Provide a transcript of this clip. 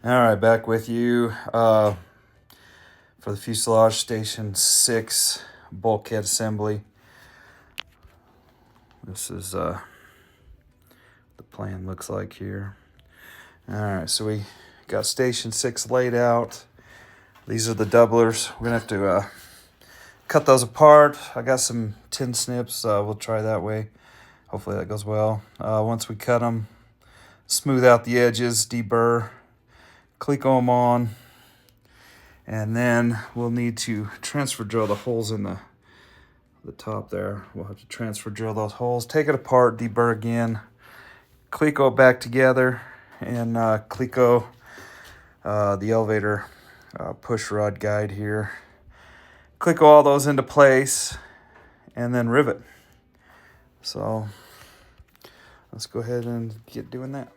All right, back with you for the Fuselage Station 6 bulkhead assembly. This is the plan looks like here. All right, so we got Station 6 laid out. These are the doublers. We're gonna have to cut those apart. I got some tin snips. We'll try that way. Hopefully that goes well. Once we cut them, smooth out the edges, deburr, Clecoed them on, and then we'll need to transfer drill the holes in the top there. We'll have to transfer drill those holes, take it apart, deburr again, Clecoed back together, and Clecoed the elevator push rod guide here. Clecoed all those into place, and then rivet. So let's go ahead and get doing that.